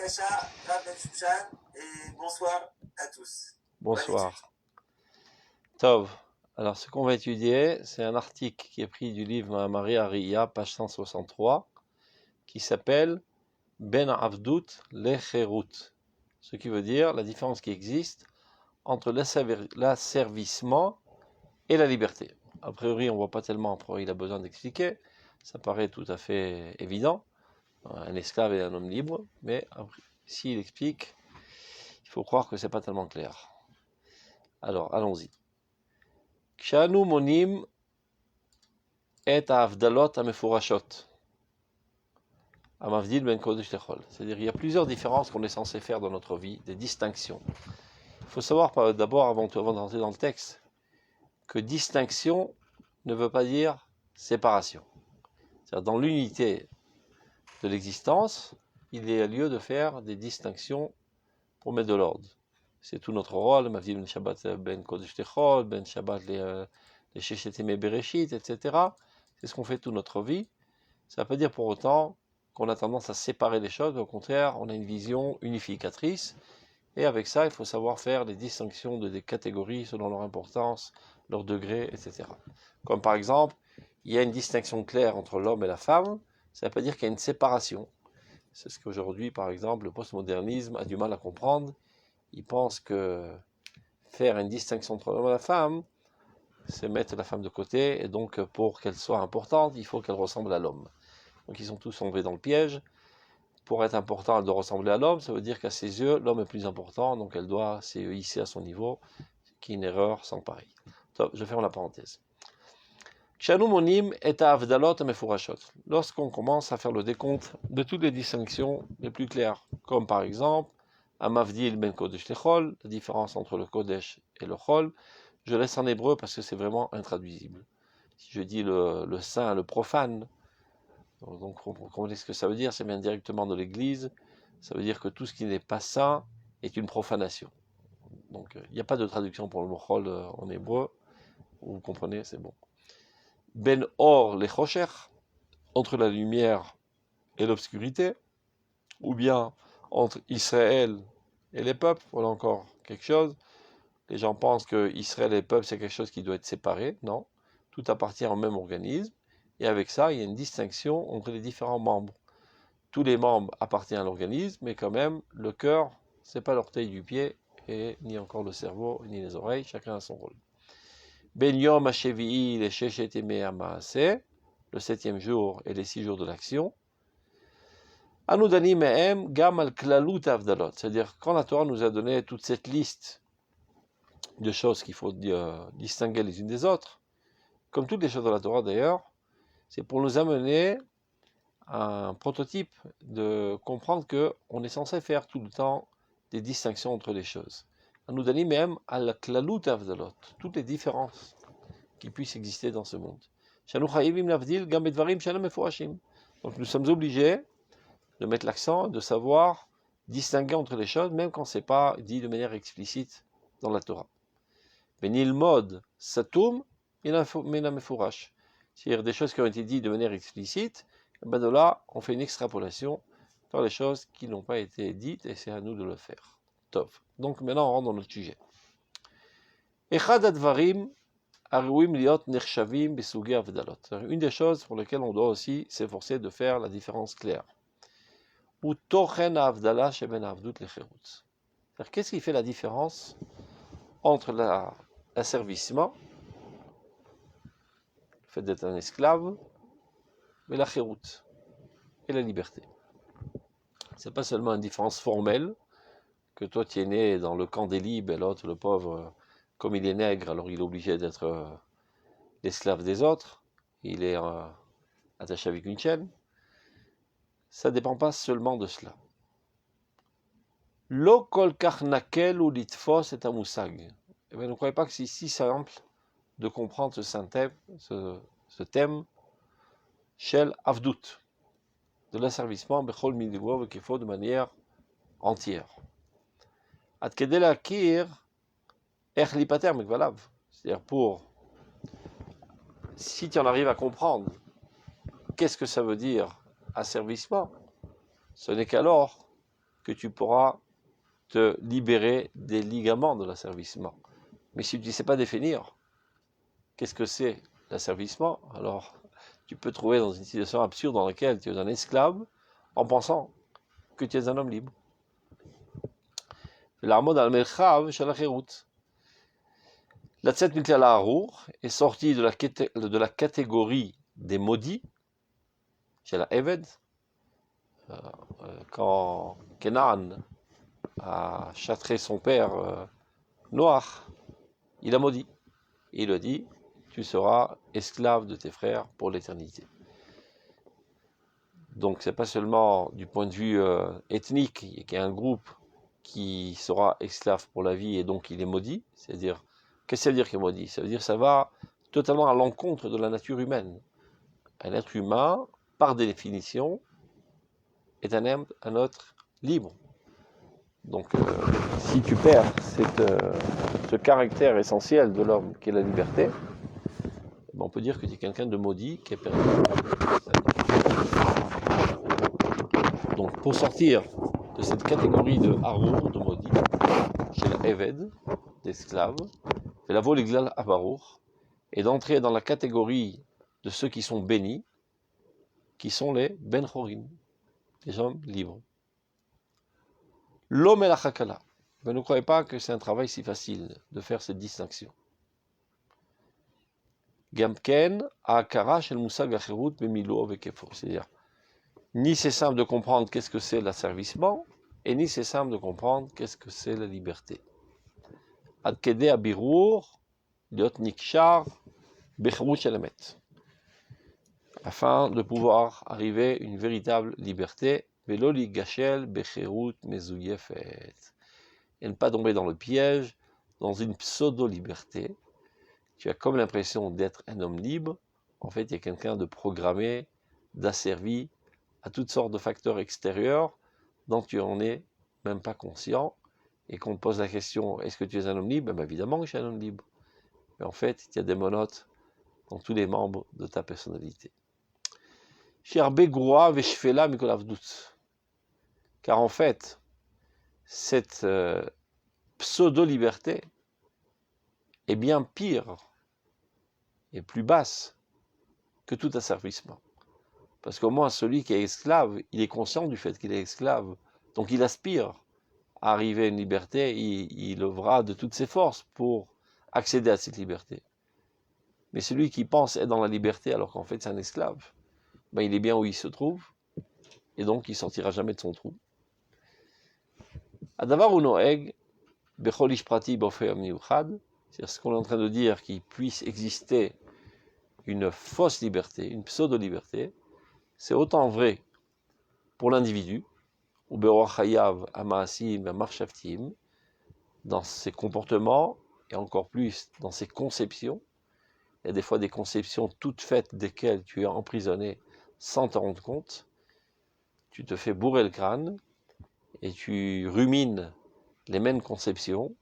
Akasha, Rav Ben Shushan, et bonsoir à tous. Bonsoir. Tov. Alors, ce qu'on va étudier, c'est un article qui est pris du livre Mahamari Ariya, page 163, qui s'appelle Ben Avdut Lecherut. Ce qui veut dire la différence qui existe entre l'asservissement et la liberté. A priori, on ne voit pas tellement pourquoi il a besoin d'expliquer. Ça paraît tout à fait évident. Un esclave et un homme libre. Mais s'il explique, il faut croire que c'est pas tellement clair. Alors, allons-y. Kshanu monim et avdalot amefurashot. Amavdil ben kodesh lechol. C'est-à-dire, il y a plusieurs différences qu'on est censé faire dans notre vie, des distinctions. Il faut savoir d'abord, avant d'entrer dans le texte, que distinction ne veut pas dire séparation. C'est-à-dire, dans l'unité de l'existence, il y a lieu de faire des distinctions pour mettre de l'ordre. C'est tout notre rôle, Mavdil ben Shabbat ben kodesh lechol, ben Shabbat les Shechet Bereshit, etc. C'est ce qu'on fait toute notre vie. Ça ne veut pas dire pour autant qu'on a tendance à séparer les choses, au contraire, on a une vision unificatrice, et avec ça, il faut savoir faire les distinctions de des catégories selon leur importance, leur degré, etc. Comme par exemple, il y a une distinction claire entre l'homme et la femme, ça ne veut pas dire qu'il y a une séparation. C'est ce qu'aujourd'hui, par exemple, le postmodernisme a du mal à comprendre. Il pense que faire une distinction entre l'homme et la femme, c'est mettre la femme de côté, et donc pour qu'elle soit importante, il faut qu'elle ressemble à l'homme. Donc ils sont tous tombés dans le piège. Pour être important, elle doit ressembler à l'homme, ça veut dire qu'à ses yeux, l'homme est plus important, donc elle doit se hisser à son niveau, qui est une erreur sans pareil. Je ferme la parenthèse. Lorsqu'on commence à faire le décompte de toutes les distinctions les plus claires, comme par exemple, Amavdil ben Kodesh lechol, la différence entre le Kodesh et le Chol, je laisse en hébreu parce que c'est vraiment intraduisible. Si je dis le saint, le profane, donc vous comprenez ce que ça veut dire, c'est bien directement de l'Église, ça veut dire que tout ce qui n'est pas saint est une profanation. Donc il n'y a pas de traduction pour le mot chol en hébreu, vous comprenez, c'est bon. Ben or les chocher, entre la lumière et l'obscurité, ou bien entre Israël et les peuples, voilà encore quelque chose. Les gens pensent que Israël et les peuples c'est quelque chose qui doit être séparé, non, tout appartient au même organisme, et avec ça il y a une distinction entre les différents membres. Tous les membres appartiennent à l'organisme, mais quand même, le cœur, c'est pas l'orteil du pied, et ni encore le cerveau, ni les oreilles, chacun a son rôle. Ben Yom HaShevi'i le Sheshet Yemei HaMaaseh, le 7e jour et les 6 jours de l'action. Anudani Mehem Gam al Klalut Avdalot, c'est-à-dire quand la Torah nous a donné toute cette liste de choses qu'il faut distinguer les unes des autres, comme toutes les choses de la Torah d'ailleurs, c'est pour nous amener un prototype de comprendre qu'on est censé faire tout le temps des distinctions entre les choses. Nous donne même à la klalut avdalot, toutes les différences qui puissent exister dans ce monde. Donc nous sommes obligés de mettre l'accent, de savoir distinguer entre les choses, même quand ce n'est pas dit de manière explicite dans la Torah. Benilmod satum minamefurash, c'est-à-dire des choses qui ont été dites de manière explicite. Ben de là, on fait une extrapolation vers les choses qui n'ont pas été dites et c'est à nous de le faire. Tov. Donc maintenant, on rentre dans notre sujet. Echad advarim aruim liot nechshavim besugi avdalot. Une des choses pour lesquelles on doit aussi s'efforcer de faire la différence claire. Ou tochen avdala sheben avdut lecherut. Qu'est-ce qui fait la différence entre l'asservissement, le fait d'être un esclave, et la chérout, et la liberté. C'est pas seulement une différence formelle, que toi tu es né dans le camp des libres et l'autre, le pauvre, comme il est nègre, alors il est obligé d'être l'esclave des autres, il est attaché avec une chaîne. Ça ne dépend pas seulement de cela. Lo kol kach nakel ou litfos et amusag. Eh bien, ne croyez pas que c'est si simple de comprendre ce thème, shel avdut, de l'asservissement, bechol midivo, qu'il faut de manière entière. Ad kedel akir, ech lipater mekvalav. C'est-à-dire si tu en arrives à comprendre qu'est-ce que ça veut dire asservissement, ce n'est qu'alors que tu pourras te libérer des ligaments de l'asservissement. Mais si tu ne sais pas définir qu'est-ce que c'est l'asservissement, alors tu peux te trouver dans une situation absurde dans laquelle tu es un esclave en pensant que tu es un homme libre. L'armod al-Melchav Shalachirut. La Tzet Miklal Harur est sortie de la catégorie des maudits, chez la Eved, quand Kenan a châtré son père Noach, il a maudit. Et il a dit, tu seras esclave de tes frères pour l'éternité. Donc c'est pas seulement du point de vue ethnique, qu'il y a un groupe qui sera esclave pour la vie et donc il est maudit, c'est-à-dire, qu'est-ce que ça veut dire qu'il est maudit? Ça veut dire que ça va totalement à l'encontre de la nature humaine. Un être humain, par définition, est un être libre. Donc si tu perds ce caractère essentiel de l'homme qui est la liberté, on peut dire que tu es quelqu'un de maudit qui est perdu. Donc pour sortir de cette catégorie de Harour, de maudit, chez la Eved, d'esclaves, et la Voliglal Avarour, et d'entrer dans la catégorie de ceux qui sont bénis, qui sont les Ben Chorim, les hommes libres. L'homme et la Chakala. Mais ne croyez pas que c'est un travail si facile de faire cette distinction. Gamken, Akara, Shel Musag Achirut, Memilo, Vekefo. C'est-à-dire, ni c'est simple de comprendre qu'est-ce que c'est l'asservissement, et ni c'est simple de comprendre qu'est-ce que c'est la liberté. Adkede Abirur, Liot Nikshar, Bechirut Shelamet. Afin de pouvoir arriver à une véritable liberté, Veloli Gachel, Bechirut Mezouyefet. Et ne pas tomber dans le piège, dans une pseudo-liberté. Tu as comme l'impression d'être un homme libre, en fait il y a quelqu'un de programmé, d'asservi à toutes sortes de facteurs extérieurs dont tu n'en es même pas conscient, et qu'on te pose la question, est-ce que tu es un homme libre? Ben, évidemment que je suis un homme libre. Mais en fait, il y a des monotes dans tous les membres de ta personnalité. Car en fait, cette pseudo-liberté est bien pire et plus basse que tout asservissement. Parce qu'au moins, celui qui est esclave, il est conscient du fait qu'il est esclave. Donc il aspire à arriver à une liberté, il œuvrera de toutes ses forces pour accéder à cette liberté. Mais celui qui pense être dans la liberté alors qu'en fait c'est un esclave, ben il est bien où il se trouve, et donc il ne sortira jamais de son trou. Adavar unoeg, becholish prati bofeam miuchad, c'est-à-dire ce qu'on est en train de dire, qu'il puisse exister une fausse liberté, une pseudo-liberté, c'est autant vrai pour l'individu, ou beroach hayav amaasim marshaftim, dans ses comportements, et encore plus dans ses conceptions. Il y a des fois des conceptions toutes faites desquelles tu es emprisonné sans te rendre compte. Tu te fais bourrer le crâne et tu rumines les mêmes conceptions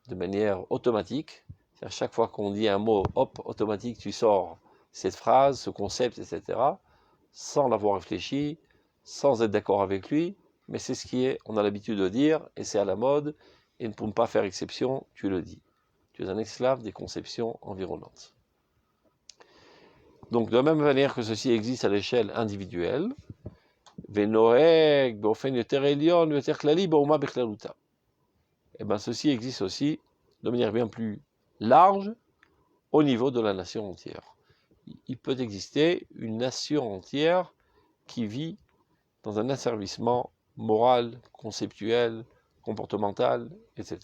de manière automatique. À chaque fois qu'on dit un mot, hop, automatique, tu sors cette phrase, ce concept, etc., sans l'avoir réfléchi, sans être d'accord avec lui, mais c'est ce qui est, on a l'habitude de dire, et c'est à la mode, et pour ne pas faire exception, tu le dis. Tu es un esclave des conceptions environnantes. Donc, de la même manière que ceci existe à l'échelle individuelle, et bien ceci existe aussi de manière bien plus large au niveau de la nation entière. Il peut exister une nation entière qui vit dans un asservissement moral, conceptuel, comportemental, etc.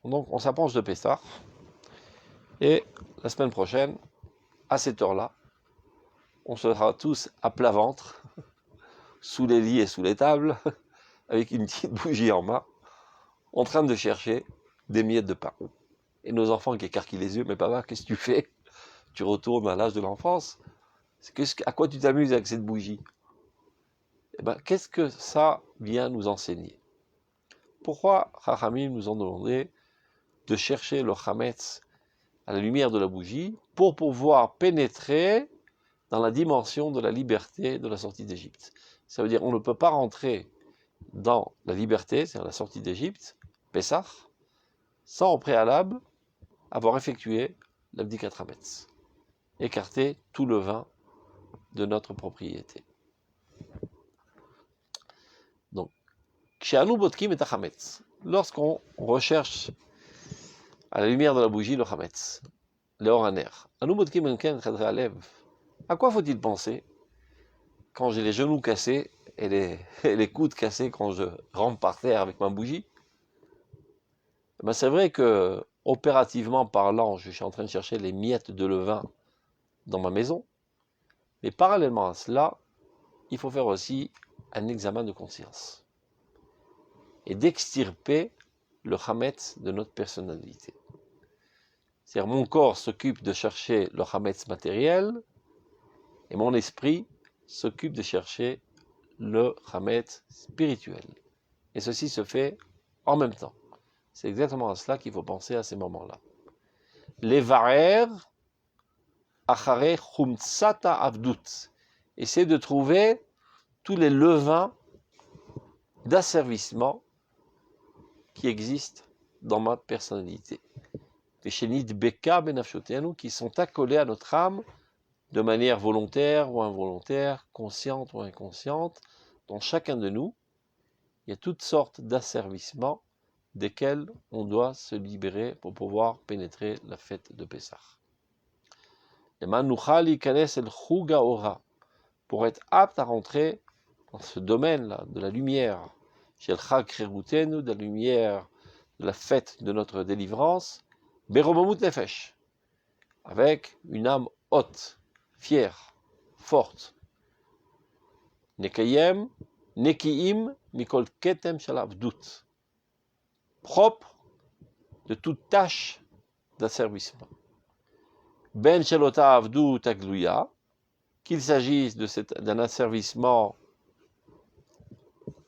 Donc on s'approche de Pessah, et la semaine prochaine, à cette heure-là, on sera tous à plat ventre, sous les lits et sous les tables, avec une petite bougie en main, en train de chercher des miettes de pain. Et nos enfants qui écarquillent les yeux, mais papa, qu'est-ce que tu fais? Tu retournes à l'âge de l'enfance. À quoi tu t'amuses avec cette bougie? Eh ben, qu'est-ce que ça vient nous enseigner? Pourquoi Chachamim nous ont demandé de chercher le Chametz à la lumière de la bougie pour pouvoir pénétrer dans la dimension de la liberté de la sortie d'Égypte. Ça veut dire on ne peut pas rentrer dans la liberté, c'est-à-dire la sortie d'Égypte, Pessah, sans au préalable avoir effectué l'abdicat Hametz, écarter tout le vin de notre propriété. Donc, Kshe'anu Botkim et Hametz, lorsqu'on recherche à la lumière de la bougie le Hametz, le Oraner, Anu Botkim et Khadre Alev, à quoi faut-il penser quand j'ai les genoux cassés et les coudes cassés quand je rampe par terre avec ma bougie? Ben c'est vrai que, opérativement parlant, je suis en train de chercher les miettes de levain dans ma maison, mais parallèlement à cela, il faut faire aussi un examen de conscience et d'extirper le Hametz de notre personnalité. C'est-à-dire mon corps s'occupe de chercher le Hametz matériel et mon esprit s'occupe de chercher le Hametz spirituel. Et ceci se fait en même temps. C'est exactement à cela qu'il faut penser à ces moments-là. Les varer achare chumtsata avdut. Essayer de trouver tous les levains d'asservissement qui existent dans ma personnalité. Les chénit beka benafshotenu qui sont accolés à notre âme de manière volontaire ou involontaire, consciente ou inconsciente. Dans chacun de nous, il y a toutes sortes d'asservissements desquels on doit se libérer pour pouvoir pénétrer la fête de Pessah. Pour être apte à rentrer dans ce domaine-là de la lumière, de la lumière de la fête de notre délivrance, beromamut nefesh, avec une âme haute, fière, forte. Nekayem, nekiim, mikol ketem shalavdut, propre de toute tâche d'asservissement. Ben shelota avdut agluya, qu'il s'agisse d'un asservissement,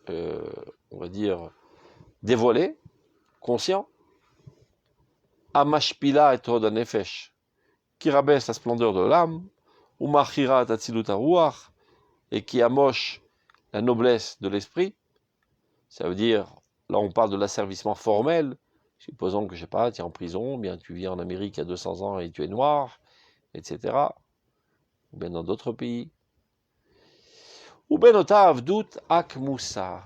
on va dire, dévoilé, conscient, amashpila et toda nefesh, qui rabaisse la splendeur de l'âme, ou machira tatzilut haruach, et qui amoche la noblesse de l'esprit. Ça veut dire, là on parle de l'asservissement formel, supposons que, je sais pas, tu es en prison, bien tu vis en Amérique il y a 200 ans et tu es noir, etc. Ou bien dans d'autres pays. Ou ben ota avdut ak moussa,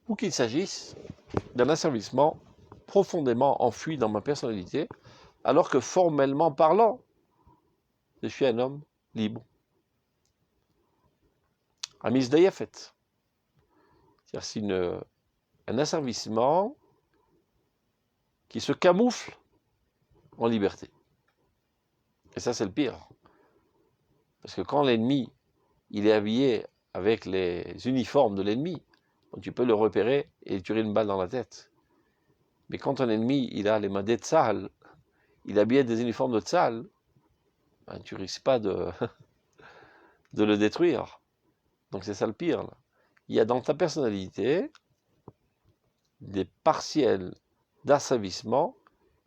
ou qu'il s'agisse d'un asservissement profondément enfoui dans ma personnalité, alors que formellement parlant, je suis un homme libre. Amis dayefet. C'est-à-dire un asservissement qui se camoufle en liberté. Et ça, c'est le pire. Parce que quand l'ennemi, il est habillé avec les uniformes de l'ennemi, tu peux le repérer et lui tirer une balle dans la tête. Mais quand un ennemi, il a les mains de Tzahal, il est habillé des uniformes de Tzahal, ben, tu risques pas de le détruire. Donc c'est ça le pire. Là. Il y a dans ta personnalité des partiels d'asservissement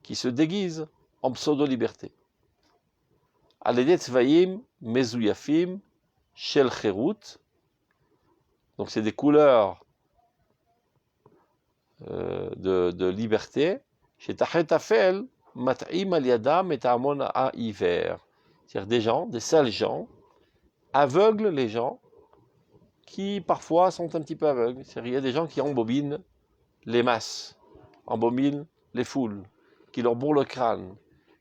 qui se déguisent en pseudo-liberté. Aledet tzvayim mezuyafim shel cherut. Donc c'est des couleurs de liberté. Chez tachetafel mat'im al yadam et amon a hiver. C'est-à-dire des gens, des sales gens, aveuglent les gens qui parfois sont un petit peu aveugles. C'est-à-dire il y a des gens qui embobinent les masses, embobinent les foules, qui leur bourrent le crâne,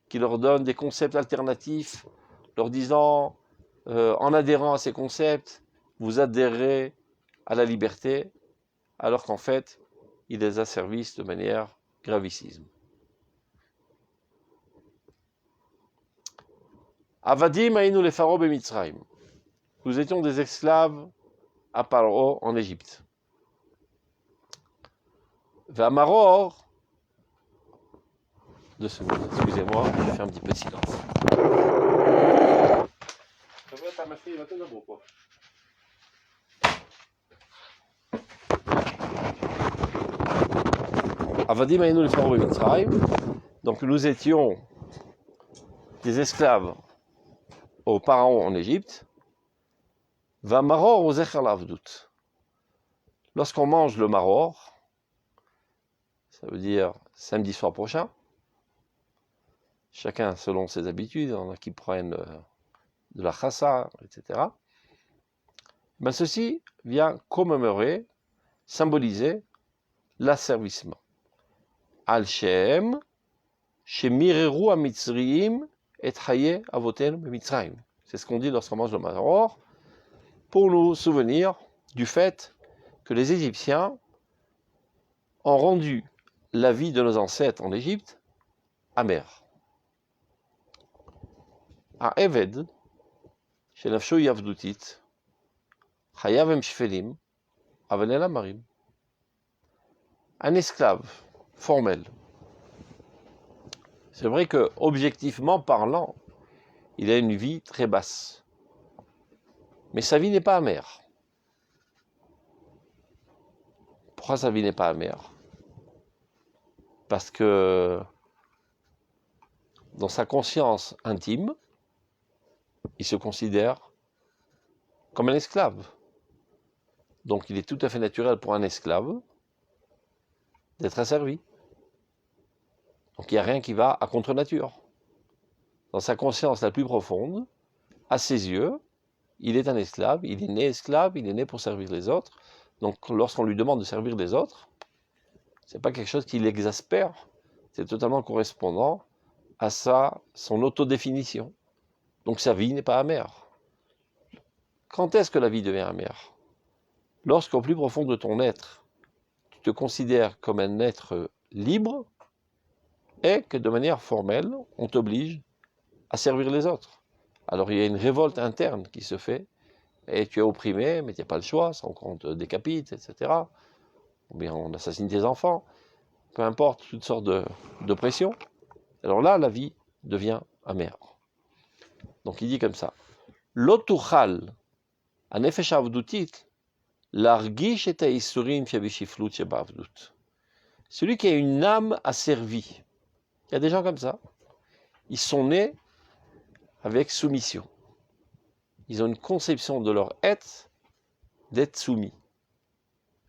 qui leur donnent des concepts alternatifs, leur disant, en adhérant à ces concepts, vous adhérez à la liberté, alors qu'en fait, ils les asservissent de manière gravissime. Avadim aïnou les pharaons et Mitzrayim. Nous étions des esclaves à Paro en Égypte. Vamaror, 2 secondes, excusez-moi, je fais un petit peu de silence. Avadim aïnou les pharaons et Mitzrayim. Donc nous étions des esclaves aux pharaons en Égypte. Va maror aux echalавdut. Lorsqu'on mange le maror, ça veut dire samedi soir prochain, chacun selon ses habitudes, il y en a qui prennent de la chassa, etc. Ben ceci vient commémorer, symboliser l'asservissement. Al Shem, Shemireru Amitzriim et Chaye Avoten Mitzrayim. C'est ce qu'on dit lorsqu'on mange le maror, pour nous souvenir du fait que les Égyptiens ont rendu la vie de nos ancêtres en Égypte amère. À Eved, chez Nafsho Yavdutit, Chayavem Shfelim, Avenel Marim. Un esclave formel. C'est vrai que, objectivement parlant, il a une vie très basse. Mais sa vie n'est pas amère. Pourquoi sa vie n'est pas amère? Parce que dans sa conscience intime, il se considère comme un esclave. Donc il est tout à fait naturel pour un esclave d'être asservi. Donc il n'y a rien qui va à contre-nature. Dans sa conscience la plus profonde, à ses yeux, il est un esclave, il est né pour servir les autres. Donc lorsqu'on lui demande de servir les autres, ce n'est pas quelque chose qui l'exaspère, c'est totalement correspondant à son autodéfinition. Donc sa vie n'est pas amère. Quand est-ce que la vie devient amère? Lorsqu'au plus profond de ton être, tu te considères comme un être libre et que de manière formelle, on t'oblige à servir les autres. Alors il y a une révolte interne qui se fait, et tu es opprimé, mais tu n'as pas le choix, sans qu'on te décapite, etc. Ou bien on assassine tes enfants, peu importe, toutes sortes de pressions. Alors là, la vie devient amère. Donc il dit comme ça, Lotuchal, anefesh avdutit, l'argish et haïsurim fiabishiflut shebavdut. Celui qui a une âme asservie. Il y a des gens comme ça. Ils sont nés avec soumission. Ils ont une conception de leur être d'être soumis.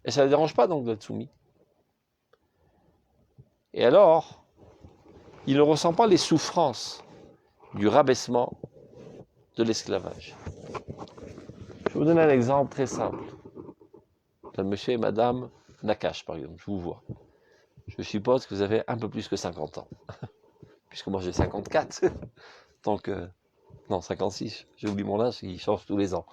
Et ça ne les dérange pas donc d'être soumis. Et alors, il ne ressent pas les souffrances du rabaissement de l'esclavage. Je vais vous donner un exemple très simple. Monsieur et Madame Nakache, par exemple, je vous vois. Je suppose que vous avez un peu plus que 50 ans. Puisque moi j'ai 54. Donc, non, 56. J'ai oublié mon âge, il change tous les ans.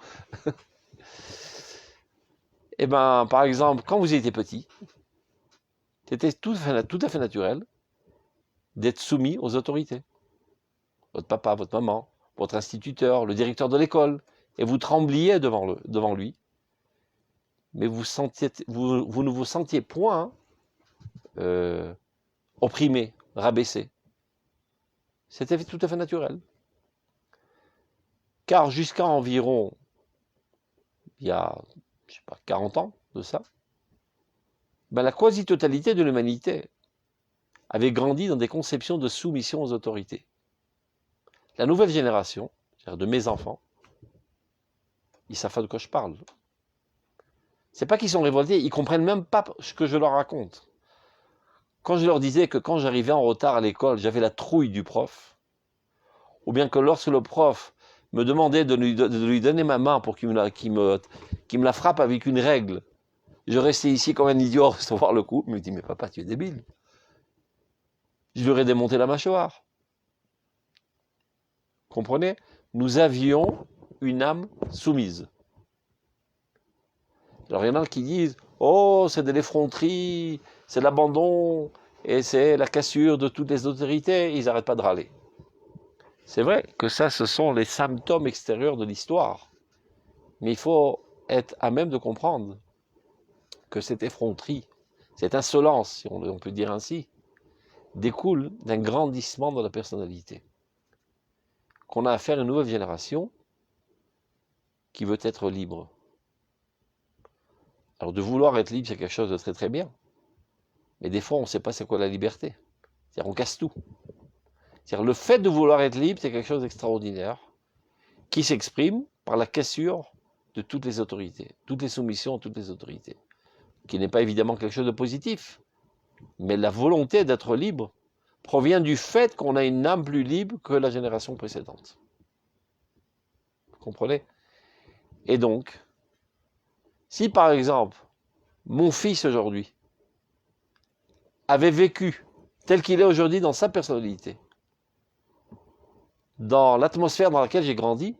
Et bien, par exemple, quand vous étiez petit, c'était tout à fait naturel d'être soumis aux autorités. Votre papa, votre maman, votre instituteur, le directeur de l'école. Et vous trembliez devant lui. Mais vous ne vous sentiez point opprimé, rabaissé. C'était tout à fait naturel. Car jusqu'à environ, il y a, je sais pas, 40 ans de ça, ben la quasi-totalité de l'humanité avait grandi dans des conceptions de soumission aux autorités. La nouvelle génération, c'est-à-dire de mes enfants, ils savent pas de quoi je parle. C'est pas qu'ils sont révoltés, ils comprennent même pas ce que je leur raconte. Quand je leur disais que quand j'arrivais en retard à l'école, j'avais la trouille du prof, ou bien que lorsque le prof me demandait de lui donner ma main pour qu'il me la frappe avec une règle, je restais ici comme un idiot à recevoir le coup. Il me dit, mais papa, tu es débile. Je lui aurais démonté la mâchoire. Comprenez? Nous avions une âme soumise. Alors il y en a qui disent, oh, c'est de l'effronterie, c'est de l'abandon, et c'est la cassure de toutes les autorités. Ils n'arrêtent pas de râler. C'est vrai que ça, ce sont les symptômes extérieurs de l'histoire. Mais il faut être à même de comprendre que cette effronterie, cette insolence, si on peut dire ainsi, découle d'un grandissement dans la personnalité. Qu'on a affaire à une nouvelle génération qui veut être libre. Alors de vouloir être libre, c'est quelque chose de très très bien. Mais des fois, on ne sait pas c'est quoi la liberté. C'est-à-dire on casse tout. C'est-à-dire le fait de vouloir être libre, c'est quelque chose d'extraordinaire, qui s'exprime par la cassure de toutes les autorités, toutes les soumissions à toutes les autorités, qui n'est pas évidemment quelque chose de positif, mais la volonté d'être libre provient du fait qu'on a une âme plus libre que la génération précédente. Vous comprenez? Et donc, si par exemple, mon fils aujourd'hui avait vécu tel qu'il est aujourd'hui dans sa personnalité, dans l'atmosphère dans laquelle j'ai grandi,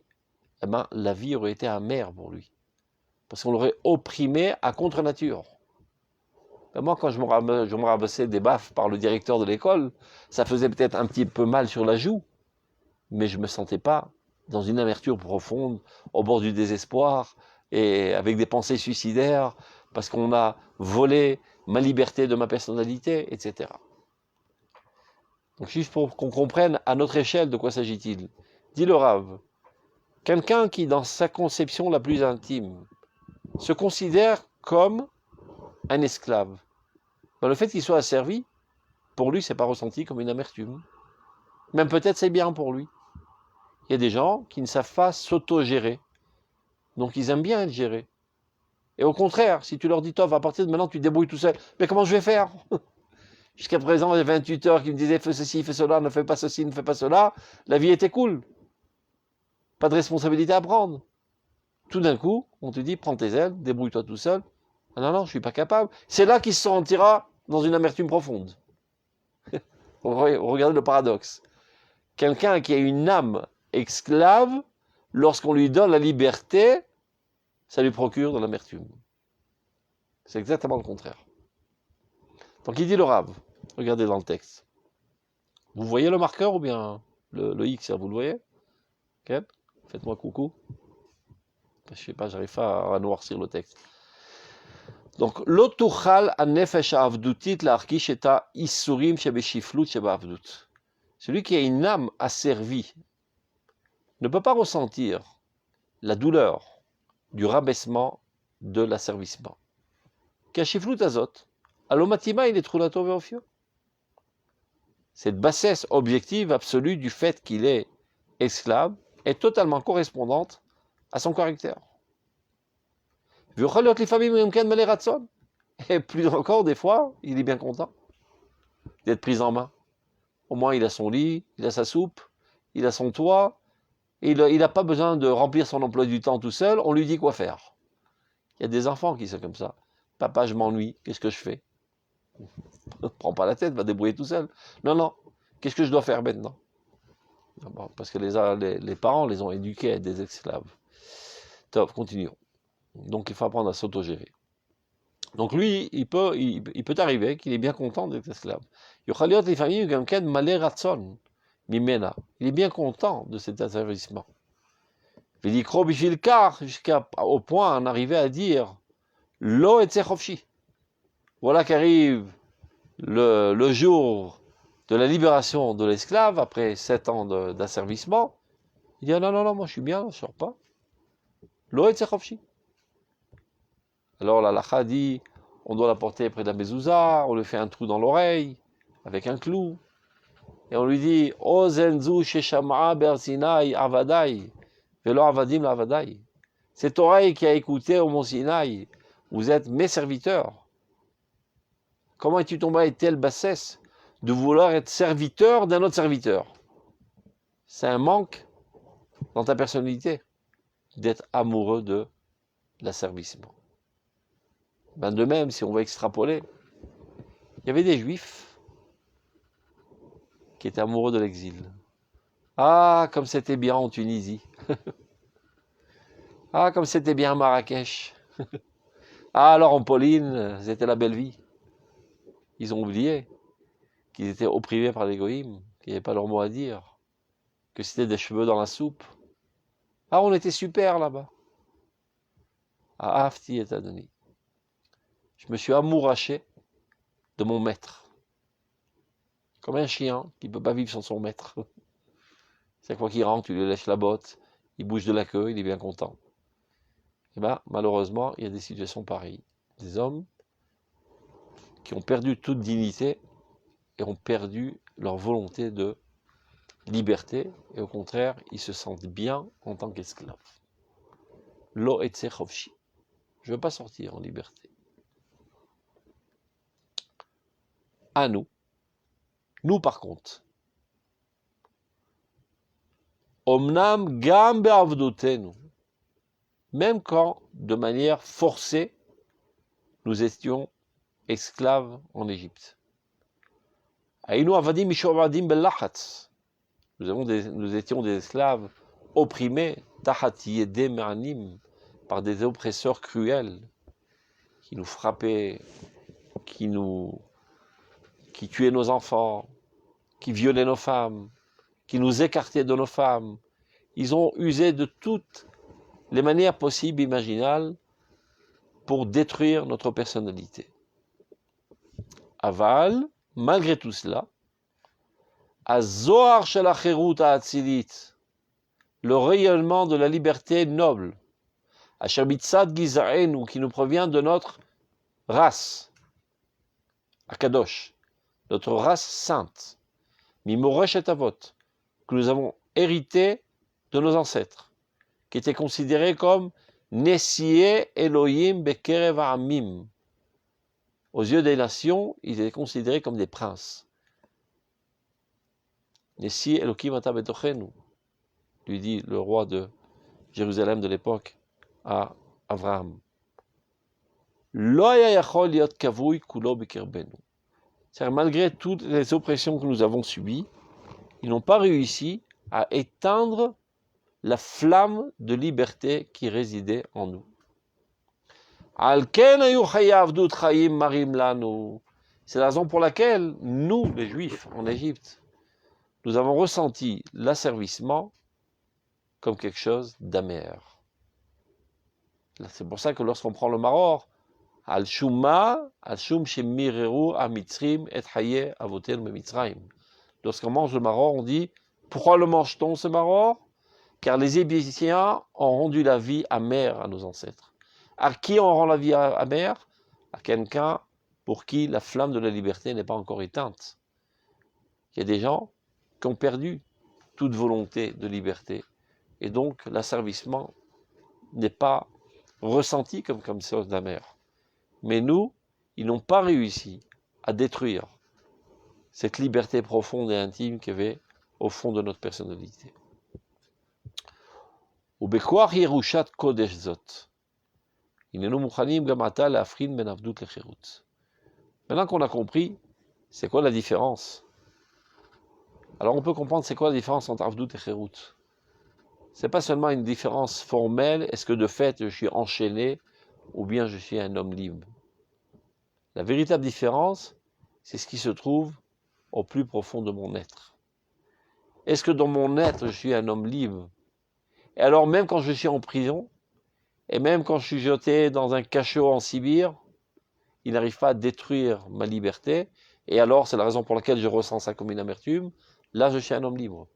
eh ben, la vie aurait été amère pour lui. Parce qu'on l'aurait opprimé à contre-nature. Ben moi, quand je me ramassais des baffes par le directeur de l'école, ça faisait peut-être un petit peu mal sur la joue, mais je ne me sentais pas dans une amertume profonde, au bord du désespoir, et avec des pensées suicidaires, parce qu'on a volé ma liberté de ma personnalité, etc. Donc juste pour qu'on comprenne à notre échelle de quoi s'agit-il. Dit le Rav, quelqu'un qui, dans sa conception la plus intime, se considère comme un esclave, ben le fait qu'il soit asservi, pour lui, c'est pas ressenti comme une amertume. Même peut-être c'est bien pour lui. Il y a des gens qui ne savent pas s'auto-gérer. Donc ils aiment bien être gérés. Et au contraire, si tu leur dis, Tov, à partir de maintenant, tu te débrouilles tout seul, mais comment je vais faire? Jusqu'à présent, il y avait un tuteur qui me disait, fais ceci, fais cela, ne fais pas ceci, ne fais pas cela. La vie était cool. Pas de responsabilité à prendre. Tout d'un coup, on te dit, prends tes ailes, débrouille-toi tout seul. Ah non, non, je ne suis pas capable. C'est là qu'il se sentira dans une amertume profonde. Regardez le paradoxe. Quelqu'un qui a une âme esclave, lorsqu'on lui donne la liberté, ça lui procure de l'amertume. C'est exactement le contraire. Donc il dit le Rav, regardez dans le texte. Vous voyez le marqueur ou bien le X, vous le voyez? Okay. Faites-moi coucou. Je sais pas, j'arrive pas à noircir le texte. Donc, l'otuchal anefesh avdutit l'arkish eta isurim shebeshiflut shebavdut. Celui qui a une âme asservie ne peut pas ressentir la douleur du rabaissement de l'asservissement. Kashiflut azot, alomatima il est trulato veofio. Cette bassesse objective absolue du fait qu'il est esclave est totalement correspondante à son caractère. Et plus encore, des fois, il est bien content d'être pris en main. Au moins, il a son lit, il a sa soupe, il a son toit, et il n'a pas besoin de remplir son emploi du temps tout seul, on lui dit quoi faire. Il y a des enfants qui sont comme ça. Papa, je m'ennuie, qu'est-ce que je fais? Prends pas la tête, va débrouiller tout seul. Non, non, qu'est-ce que je dois faire maintenant? Parce que les parents les ont éduqués à être des esclaves. Top, continuons. Donc il faut apprendre à s'autogérer. Donc lui, il peut arriver qu'il est bien content d'être esclave. Il est bien content de cet asservissement. Jusqu'au point d'en arriver à dire Lo etzechofshi. Voilà qu'arrive le jour de la libération de l'esclave, après 7 ans d'asservissement. Il dit, non, non, non, moi je suis bien, je ne sors pas. Lo etzechofshi. Alors la lacha dit, on doit la porter près de la mezouza, on lui fait un trou dans l'oreille, avec un clou. Et on lui dit, Ozenzu sheshama'a bersinai avadai, velo avadim la avadai. Cette oreille qui a écouté au mont Sinaï, vous êtes mes serviteurs. Comment es-tu tombé à telle bassesse de vouloir être serviteur d'un autre serviteur? C'est un manque dans ta personnalité d'être amoureux de l'asservissement. Ben de même, si on va extrapoler, il y avait des juifs qui étaient amoureux de l'exil. Ah, comme c'était bien en Tunisie. Ah, comme c'était bien à Marrakech. Ah, alors en Pauline, c'était la belle vie. Ils ont oublié qu'ils étaient opprimés par les goïms, qu'ils n'avaient pas leur mot à dire, que c'était des cheveux dans la soupe. Ah, on était super là-bas. Ah, Afti et Adoni. Je me suis amouraché de mon maître. Comme un chien qui ne peut pas vivre sans son maître. Chaque fois qu'il rentre, tu lui lèches la botte, il bouge de la queue, il est bien content. Et bien, malheureusement, il y a des situations pareilles. Des hommes qui ont perdu toute dignité et ont perdu leur volonté de liberté, et au contraire, ils se sentent bien en tant qu'esclaves. Lo etze chovshi. Je ne veux pas sortir en liberté. À nous. Nous, par contre. Omnam gam be'avdotenu. Même quand, de manière forcée, nous étions esclaves en Égypte. Aïnou avadim mishovadim bellachatz. Nous étions des esclaves opprimés, tahat yedem me'anim, par des oppresseurs cruels, qui nous frappaient, qui tuaient nos enfants, qui violaient nos femmes, qui nous écartaient de nos femmes. Ils ont usé de toutes les manières possibles, imaginables, pour détruire notre personnalité. Aval, malgré tout cela, Azoar shel hacherut ha'atzilit, le rayonnement de la liberté noble, Asher mitzad gizaenu, qui nous provient de notre race, Akadosh, notre race sainte, Mimoreshet Avot, que nous avons hérité de nos ancêtres, qui étaient considérés comme Nessié Elohim Bekerev Ha'amim. Aux yeux des nations, ils étaient considérés comme des princes. Nessié Elohim Ata Betochenu, lui dit le roi de Jérusalem de l'époque à Abraham. Lo haya yachol liot kavui kulo bekerbenu. C'est-à-dire, malgré toutes les oppressions que nous avons subies, ils n'ont pas réussi à éteindre la flamme de liberté qui résidait en nous. C'est la raison pour laquelle nous, les Juifs, en Égypte, nous avons ressenti l'asservissement comme quelque chose d'amer. C'est pour ça que lorsqu'on prend le maror, lorsqu'on mange le maror, on dit « Pourquoi le mange-t-on ce maror ?» Car les Égyptiens ont rendu la vie amère à nos ancêtres. À qui on rend la vie amère? À quelqu'un pour qui la flamme de la liberté n'est pas encore éteinte. Il y a des gens qui ont perdu toute volonté de liberté. Et donc, l'asservissement n'est pas ressenti comme chose d'amère. Mais nous, ils n'ont pas réussi à détruire cette liberté profonde et intime qu'il y avait au fond de notre personnalité. Maintenant qu'on a compris, c'est quoi la différence? Alors on peut comprendre c'est quoi la différence entre Avdout et Kherut. C'est pas seulement une différence formelle, est-ce que de fait je suis enchaîné ou bien je suis un homme libre. La véritable différence, c'est ce qui se trouve au plus profond de mon être. Est-ce que dans mon être, je suis un homme libre? Et alors même quand je suis en prison, et même quand je suis jeté dans un cachot en Sibire, il n'arrive pas à détruire ma liberté, et alors c'est la raison pour laquelle je ressens ça comme une amertume, là je suis un homme libre.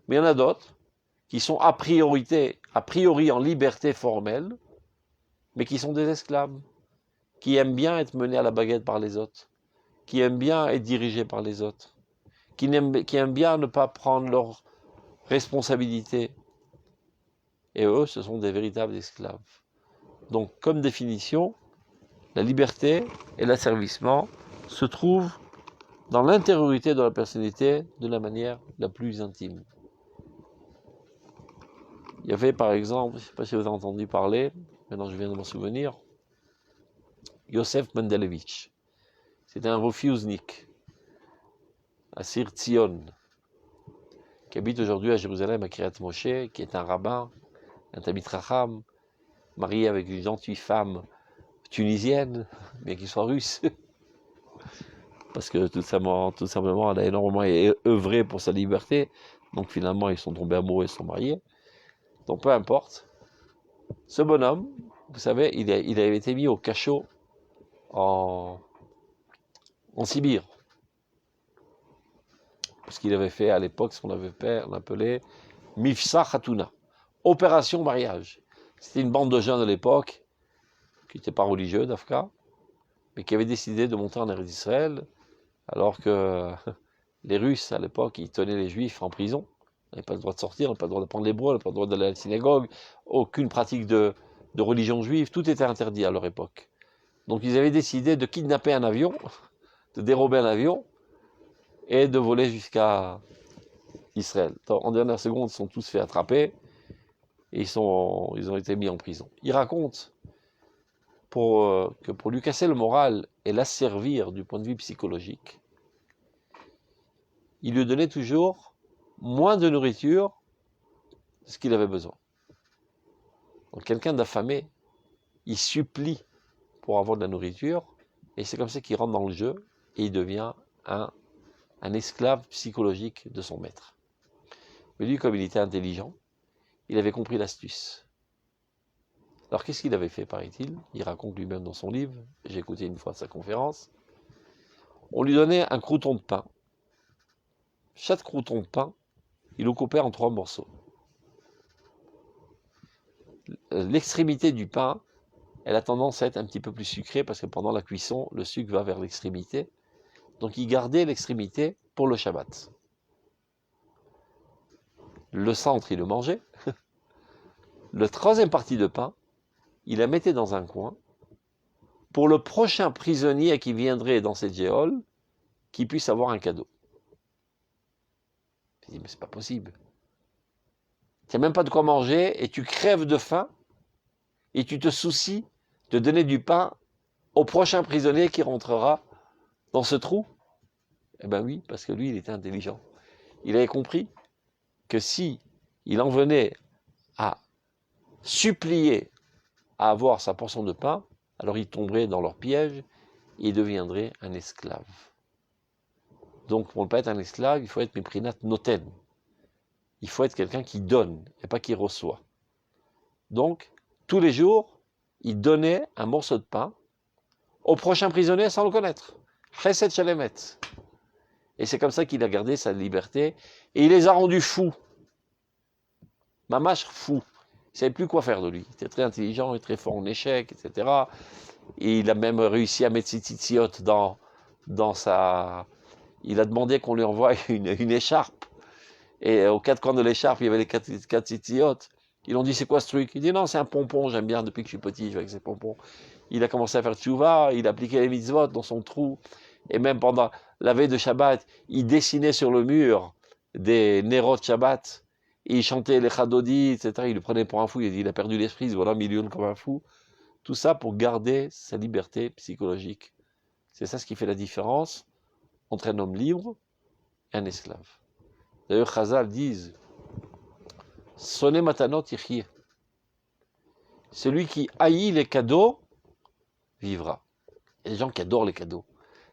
Mais il y en a d'autres qui sont a priori en liberté formelle, mais qui sont des esclaves, qui aiment bien être menés à la baguette par les autres, qui aiment bien être dirigés par les autres, qui aiment bien ne pas prendre leurs responsabilités. Et eux, ce sont des véritables esclaves. Donc, comme définition, la liberté et l'asservissement se trouvent dans l'intériorité de la personnalité de la manière la plus intime. Il y avait par exemple, je ne sais pas si vous avez entendu parler, maintenant je viens de m'en souvenir, Yosef Mendelevitch. C'était un refusnik, à Sir Tzion, qui habite aujourd'hui à Jérusalem, à Kiryat Moshe, qui est un rabbin, un Talmid Chacham, marié avec une gentille femme tunisienne, mais qui soit russe. Parce que tout simplement, elle a énormément œuvré pour sa liberté. Donc finalement, ils sont tombés amoureux et sont mariés. Donc peu importe. Ce bonhomme, vous savez, il avait été mis au cachot en Sibire. Parce qu'il avait fait à l'époque ce qu'on appelait Mifsa Khatuna, opération mariage. C'était une bande de jeunes de l'époque qui n'étaient pas religieux d'Afka, mais qui avaient décidé de monter en Eretz Israël, alors que les Russes à l'époque, ils tenaient les Juifs en prison, On n'avait pas le droit de sortir, on n'avait pas le droit d'apprendre l'hébreu, on n'avait pas le droit d'aller à la synagogue, aucune pratique de religion juive, tout était interdit à leur époque. Donc ils avaient décidé de kidnapper un avion, de dérober un avion, et de voler jusqu'à Israël. En dernière seconde, ils sont tous fait attraper, et ils ont été mis en prison. Il raconte que pour lui casser le moral et l'asservir du point de vue psychologique, il lui donnait toujours moins de nourriture de ce qu'il avait besoin. Donc quelqu'un d'affamé, il supplie pour avoir de la nourriture, et c'est comme ça qu'il rentre dans le jeu, et il devient un esclave psychologique de son maître. Mais lui, comme il était intelligent, il avait compris l'astuce. Alors qu'est-ce qu'il avait fait, paraît-il? Il raconte lui-même dans son livre, j'ai écouté une fois sa conférence. On lui donnait un crouton de pain. Chaque crouton de pain, il le coupait en 3 morceaux. L'extrémité du pain, elle a tendance à être un petit peu plus sucrée parce que pendant la cuisson, le sucre va vers l'extrémité. Donc il gardait l'extrémité pour le Shabbat. Le centre, il le mangeait. Le troisième partie de pain, il la mettait dans un coin pour le prochain prisonnier qui viendrait dans cette géole, qu'il puisse avoir un cadeau. Je dis, mais c'est pas possible. Tu n'as même pas de quoi manger et tu crèves de faim et tu te soucies de donner du pain au prochain prisonnier qui rentrera dans ce trou. Eh bien oui, parce que lui, il était intelligent. Il avait compris que si il en venait à supplier à avoir sa portion de pain, alors il tomberait dans leur piège et il deviendrait un esclave. Donc pour ne pas être un esclave, il faut être méprinat noten. Il faut être quelqu'un qui donne et pas qui reçoit. Donc, tous les jours, il donnait un morceau de pain au prochain prisonnier sans le connaître. Chesed Shalemet. Et c'est comme ça qu'il a gardé sa liberté. Et il les a rendus fous. Mamash fou. Il ne savait plus quoi faire de lui. Il était très intelligent et très fort en échecs, etc. Et il a même réussi à mettre ses tzitziot dans sa... Il a demandé qu'on lui envoie une écharpe. Et aux 4 coins de l'écharpe, il y avait les 4 tzitziot. Ils l'ont dit, c'est quoi ce truc? Il dit, non, c'est un pompon, j'aime bien, depuis que je suis petit, je joue avec ces pompons. Il a commencé à faire tchouva, il appliquait les mitzvot dans son trou. Et même pendant la veille de Shabbat, il dessinait sur le mur des Nerot Shabbat. Et il chantait les Chadodi, etc. Il le prenait pour un fou, il a dit, il a perdu l'esprit, voilà, million comme un fou. Tout ça pour garder sa liberté psychologique. C'est ça ce qui fait la différence entre un homme libre et un esclave. D'ailleurs, Chazal disent, Sonne matanot yichye. Celui qui haït les cadeaux vivra. Il y a des gens qui adorent les cadeaux.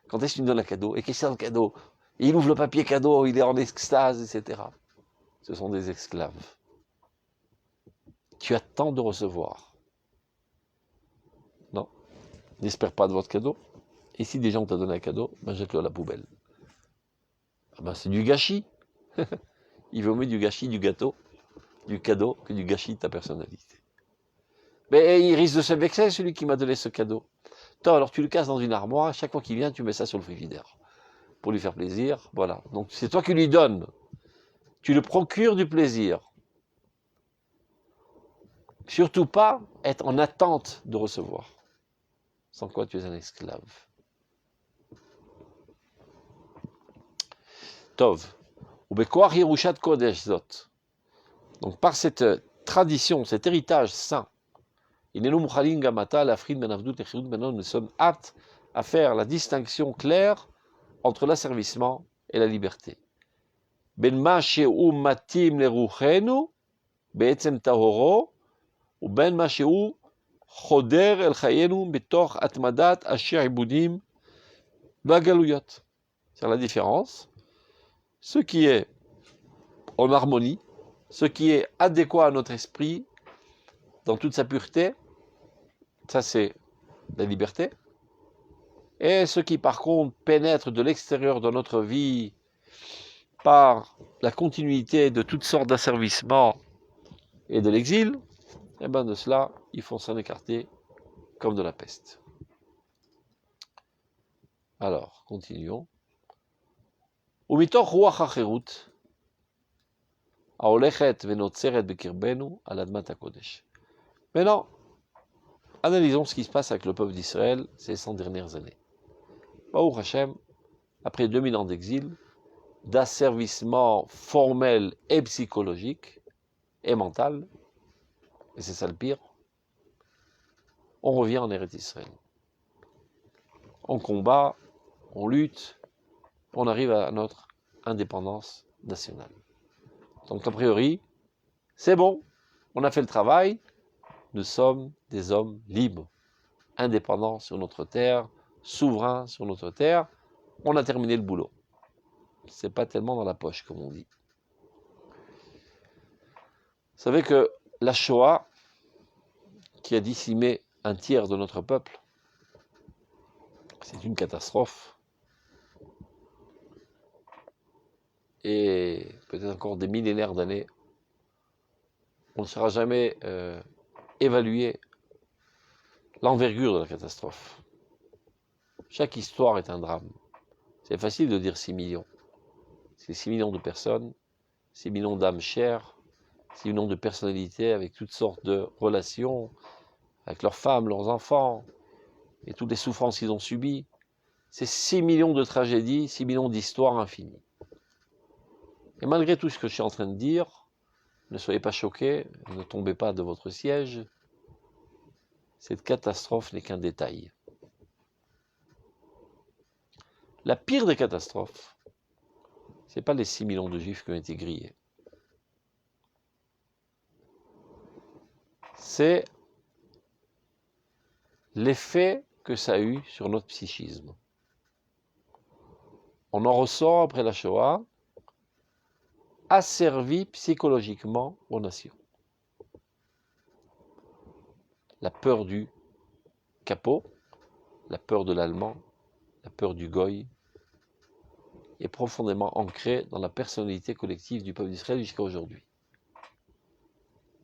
Quand est-ce que tu me donnes un cadeau? Et qu'est-ce que c'est un cadeau? Et il ouvre le papier cadeau, il est en extase, etc. Ce sont des esclaves. Tu attends de recevoir. Non, n'espère pas de votre cadeau. Et si des gens t'ont donné un cadeau, ben jette-le à la poubelle. Ah ben c'est du gâchis. Il vaut mieux du gâchis du gâteau, du cadeau, que du gâchis de ta personnalité. Mais il risque de se vexer, celui qui m'a donné ce cadeau. Toi, alors tu le casses dans une armoire, chaque fois qu'il vient, tu mets ça sur le frigidaire. Pour lui faire plaisir, voilà. Donc c'est toi qui lui donnes. Tu le procures du plaisir. Surtout pas être en attente de recevoir. Sans quoi tu es un esclave. Tov. Ubekoach Yerushat Kodesh Zot. Donc par cette tradition, cet héritage saint, nous sommes aptes à faire la distinction claire entre l'asservissement et la liberté. Ben ma she'u matim leruchenu, be'etzem tahoro, ou ben ma she'u choder el chayenu betoch atmadat asher ibudim bagaluyot. C'est la différence. Ce qui est en harmonie, ce qui est adéquat à notre esprit, dans toute sa pureté, ça c'est la liberté. Et ce qui par contre pénètre de l'extérieur de notre vie par la continuité de toutes sortes d'asservissements et de l'exil, et bien de cela, il faut s'en écarter comme de la peste. Alors, continuons. Umitoch ruach hacherut, Aolechet venotzeret bekirbenu al admat hakodesh. Maintenant, analysons ce qui se passe avec le peuple d'Israël ces 100 dernières années. Baruch Hashem, après 2000 ans d'exil, d'asservissement formel et psychologique et mental, et c'est ça le pire, on revient en Eretz Israël. On combat, on lutte, on arrive à notre indépendance nationale. Donc a priori, c'est bon, on a fait le travail, nous sommes des hommes libres, indépendants sur notre terre, souverains sur notre terre, on a terminé le boulot. C'est pas tellement dans la poche, comme on dit. Vous savez que la Shoah, qui a décimé un tiers de notre peuple, c'est une catastrophe. Et peut-être encore des millénaires d'années, on ne saura jamais évaluer l'envergure de la catastrophe. Chaque histoire est un drame. C'est facile de dire 6 millions. C'est 6 millions de personnes, 6 millions d'âmes chères, 6 millions de personnalités avec toutes sortes de relations, avec leurs femmes, leurs enfants, et toutes les souffrances qu'ils ont subies. C'est 6 millions de tragédies, 6 millions d'histoires infinies. Et malgré tout ce que je suis en train de dire, ne soyez pas choqués, ne tombez pas de votre siège. Cette catastrophe n'est qu'un détail. La pire des catastrophes, ce n'est pas les 6 millions de juifs qui ont été grillés. C'est l'effet que ça a eu sur notre psychisme. On en ressort après la Shoah, asservi psychologiquement aux nations. La peur du capot, la peur de l'allemand, la peur du goy, est profondément ancrée dans la personnalité collective du peuple d'Israël jusqu'à aujourd'hui.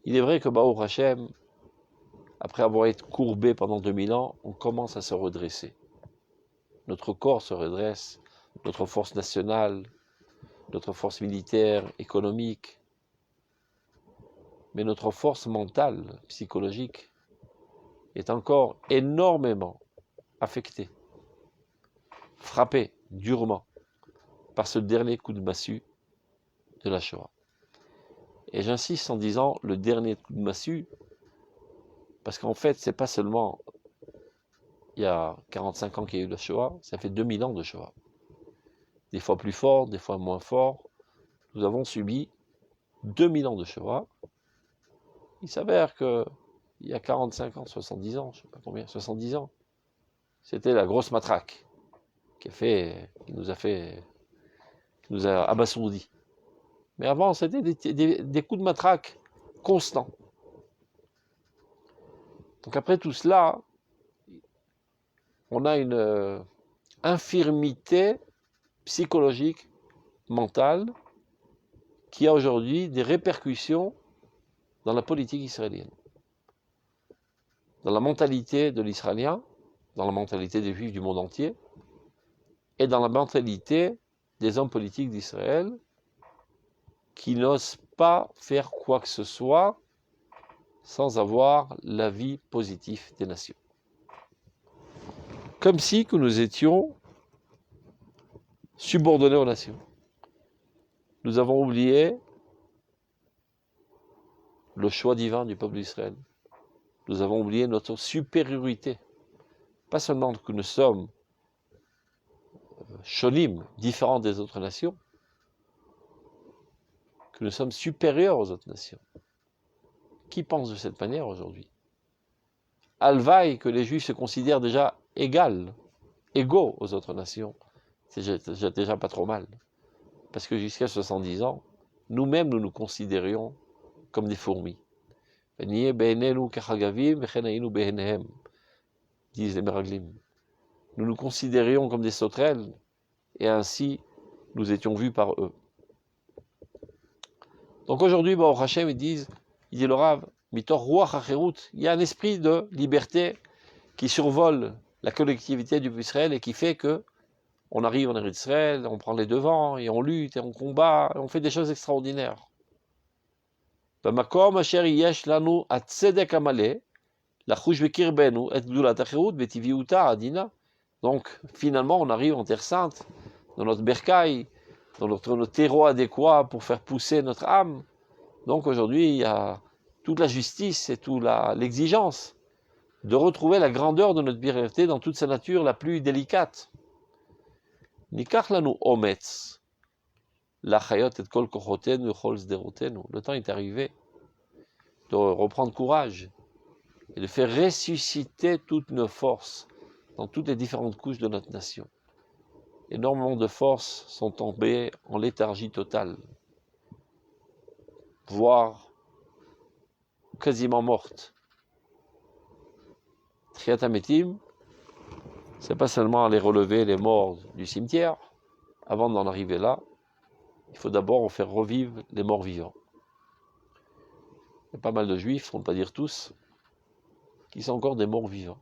Il est vrai que Baruch Hashem, après avoir été courbé pendant 2000 ans, on commence à se redresser. Notre corps se redresse, notre force nationale, notre force militaire, économique, mais notre force mentale, psychologique, est encore énormément affectée, frappée durement par ce dernier coup de massue de la Shoah. Et j'insiste en disant le dernier coup de massue, parce qu'en fait, c'est pas seulement il y a 45 ans qu'il y a eu la Shoah, ça fait 2000 ans de Shoah. Des fois plus fort, des fois moins fort. Nous avons subi 2000 ans de Shoah. Il s'avère que il y a 45 ans, 70 ans, je ne sais pas combien, 70 ans, c'était la grosse matraque qui nous a abasourdis. Mais avant, c'était des coups de matraque constants. Donc après tout cela, on a une infirmité psychologique, mentale, qui a aujourd'hui des répercussions dans la politique israélienne, dans la mentalité de l'Israélien, dans la mentalité des Juifs du monde entier, et dans la mentalité des hommes politiques d'Israël, qui n'osent pas faire quoi que ce soit sans avoir l'avis positif des nations. Comme si que nous étions subordonnés aux nations. Nous avons oublié le choix divin du peuple d'Israël. Nous avons oublié notre supériorité. Pas seulement que nous sommes shonim, différents des autres nations, que nous sommes supérieurs aux autres nations. Qui pense de cette manière aujourd'hui? Alvaï, que les Juifs se considèrent déjà égaux aux autres nations, c'est déjà pas trop mal. Parce que jusqu'à 70 ans, nous-mêmes, nous nous considérions comme des fourmis. Disent les Meraglim. Nous nous considérions comme des sauterelles, et ainsi, nous étions vus par eux. Donc aujourd'hui, Baruch Hashem, il dit le Rav, Mitor Ruach HaCherut, il y a un esprit de liberté qui survole la collectivité du peuple d'Israël et qui fait que on arrive en Eretz Israël, on prend les devants, et on lutte, et on combat, et on fait des choses extraordinaires. במקום אשר יש לנו הצדק המלא, לחוש בקרבנו את גדולת החירות וטבעיותה העדינה. Donc, finalement, on arrive en Terre Sainte, dans notre bercail, dans notre terreau adéquat pour faire pousser notre âme. Donc, aujourd'hui, il y a toute la justice et toute l'exigence de retrouver la grandeur de notre vérité dans toute sa nature la plus délicate. Nikach lanu ometz, lachayot et kol kochotenu chol sderotenu. Le temps est arrivé de reprendre courage et de faire ressusciter toutes nos forces dans toutes les différentes couches de notre nation. Énormément de forces sont tombées en léthargie totale, voire quasiment mortes. Triat Hametim, c'est pas seulement aller relever les morts du cimetière. Avant d'en arriver là, il faut d'abord en faire revivre les morts vivants. Il y a pas mal de juifs, pour ne pas dire tous, qui sont encore des morts vivants.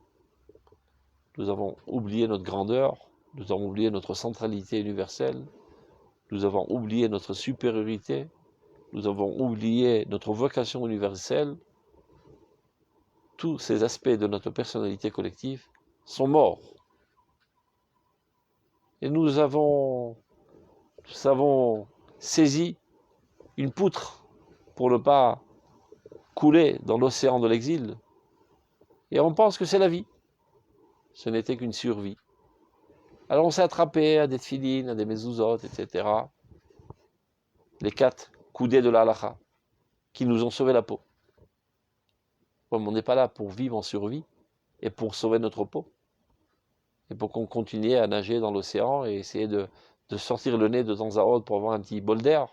Nous avons oublié notre grandeur, nous avons oublié notre centralité universelle, nous avons oublié notre supériorité, nous avons oublié notre vocation universelle. Tous ces aspects de notre personnalité collective sont morts. Et nous avons saisi une poutre pour ne pas couler dans l'océan de l'exil. Et on pense que c'est la vie. Ce n'était qu'une survie. Alors on s'est attrapé à des tfilines, à des mezuzot, etc. Les 4 coudées de la halakha qui nous ont sauvé la peau. Comme on n'est pas là pour vivre en survie et pour sauver notre peau. Et pour qu'on continue à nager dans l'océan et essayer de sortir le nez de temps à autre pour avoir un petit bol d'air.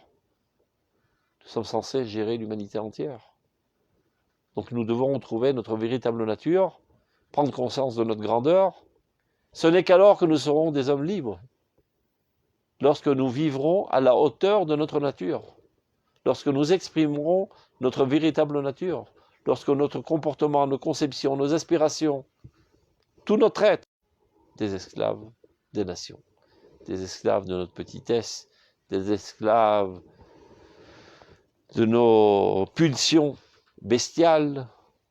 Nous sommes censés gérer l'humanité entière. Donc nous devons trouver notre véritable nature, prendre conscience de notre grandeur. Ce n'est qu'alors que nous serons des hommes libres. Lorsque nous vivrons à la hauteur de notre nature. Lorsque nous exprimerons notre véritable nature. Lorsque notre comportement, nos conceptions, nos aspirations, tout notre être, des esclaves des nations, des esclaves de notre petitesse, des esclaves de nos pulsions bestiales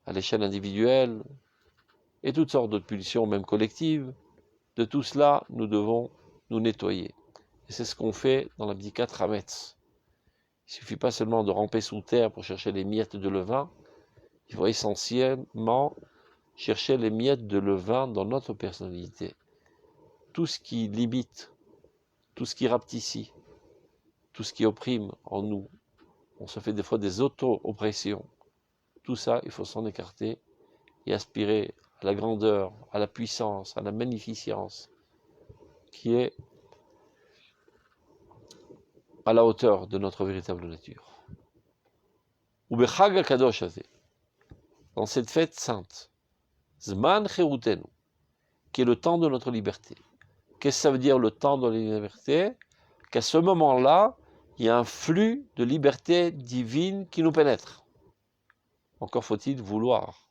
à l'échelle individuelle et toutes sortes de pulsions, même collectives. De tout cela, nous devons nous nettoyer. Et c'est ce qu'on fait dans la Bdikat Hametz. Il ne suffit pas seulement de ramper sous terre pour chercher les miettes de levain, il faut essentiellement chercher les miettes de levain dans notre personnalité. Tout ce qui limite, tout ce qui rapetissait, tout ce qui opprime en nous, on se fait des fois des auto-oppressions. Tout ça, il faut s'en écarter et aspirer à la grandeur, à la puissance, à la magnificence qui est à la hauteur de notre véritable nature. Ubechag HaKadosh Hazeh, dans cette fête sainte, Zman Cherutenu, qui est le temps de notre liberté. Qu'est-ce que ça veut dire le temps de la liberté? Qu'à ce moment-là, il y a un flux de liberté divine qui nous pénètre. Encore faut-il vouloir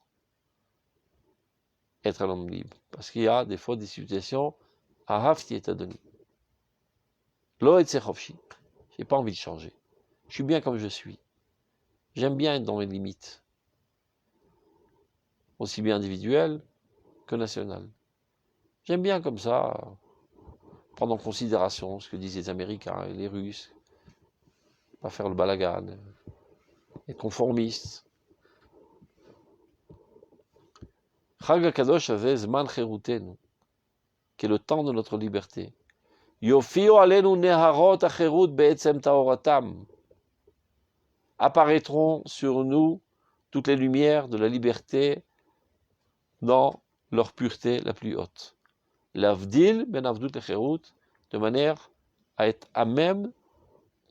être un homme libre. Parce qu'il y a des fois des situations, Ahavti et Adoni. Lo et Tsechofshi. J'ai pas envie de changer. Je suis bien comme je suis. J'aime bien être dans mes limites. Aussi bien individuelles que nationales. J'aime bien comme ça prendre en considération ce que disent les Américains et les Russes. Pas faire le balagan. Être conformiste. Chag HaKadosh Hazeh Zman Cherutenu, qui est le temps de notre liberté. Yofiu alenu neharot acherut be'etzem taoratam. Apparaîtront sur nous toutes les lumières de la liberté dans leur pureté la plus haute. L'avdil ben avdut lecherut, de manière à être à même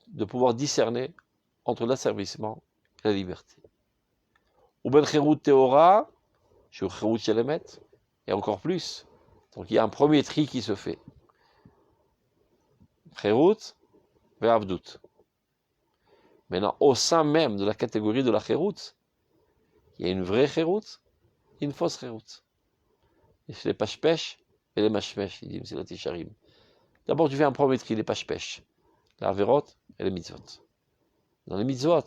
de pouvoir discerner entre l'asservissement et la liberté. Ou ben cherut teora, sur cherut shelemet, et encore plus. Donc il y a un premier tri qui se fait. Cherut vers avdut. Maintenant, au sein même de la catégorie de la cherut, il y a une vraie cherut et une fausse cherut. Et c'est les pashpesh et les mashmesh, il dit M. Latisharim. D'abord, tu fais un premier tri, les pashpesh, la averot et les mitzvot. Dans les mitzvot,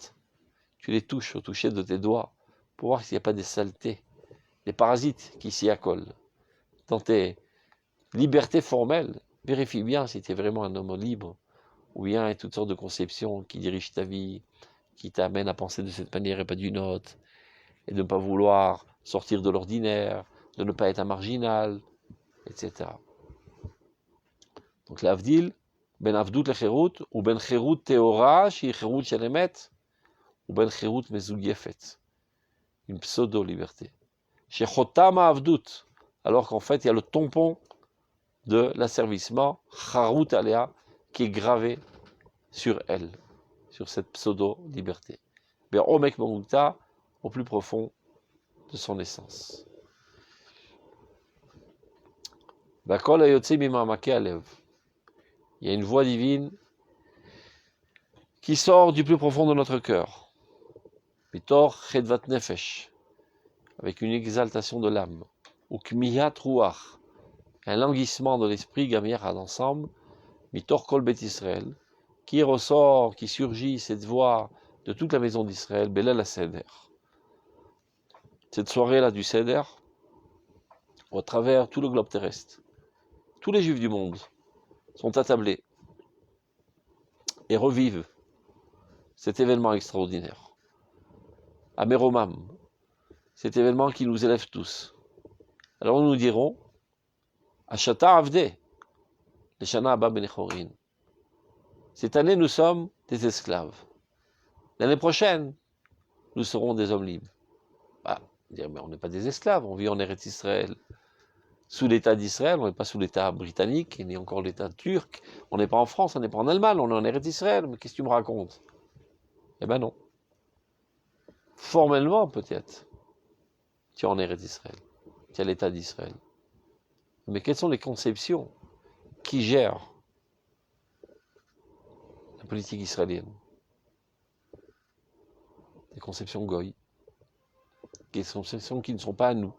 tu les touches au toucher de tes doigts pour voir s'il n'y a pas des saletés, des parasites qui s'y accolent. Dans tes libertés formelles, vérifie bien si tu es vraiment un homme libre, ou bien il y a toutes sortes de conceptions qui dirigent ta vie, qui t'amènent à penser de cette manière et pas d'une autre, et de ne pas vouloir sortir de l'ordinaire, de ne pas être un marginal, etc. Donc l'avdil, ben avdout le chérut, ou ben chérut théora, shi chérut shalemet, ou ben chérut mezouyefet, une pseudo-liberté. Chez chotama avdout, alors qu'en fait il y a le tampon de l'asservissement, charut alea, qui est gravé sur elle, sur cette pseudo-liberté. Ben omek mamouta, au plus profond de son essence. Bakol ayotse mimamake alev. Il y a une voix divine qui sort du plus profond de notre cœur. Mitor chedvat nefesh, avec une exaltation de l'âme. Ou kmiyat ruach, un languissement de l'esprit gamier à l'ensemble. Mitor kol bet Israël, qui ressort, qui surgit cette voix de toute la maison d'Israël, Belel HaSeder. Cette soirée-là du Seder, au travers tout le globe terrestre, tous les Juifs du monde sont attablés et revivent cet événement extraordinaire. Ameromam, cet événement qui nous élève tous. Alors nous dirons, Ashata Avde, Leshana Abba Benechorin. Cette année, nous sommes des esclaves. L'année prochaine, nous serons des hommes libres. Bah, dire, mais on n'est pas des esclaves, on vit en Eretz Israël. Sous l'État d'Israël, on n'est pas sous l'État britannique, ni encore l'État turc. On n'est pas en France, on n'est pas en Allemagne, on est en Eretz Israël. Mais qu'est-ce que tu me racontes? Eh ben non. Formellement, peut-être, tu es en Eretz Israël. Tu es l'État d'Israël. Mais quelles sont les conceptions qui gèrent la politique israélienne? Des conceptions goy, des conceptions qui ne sont pas à nous,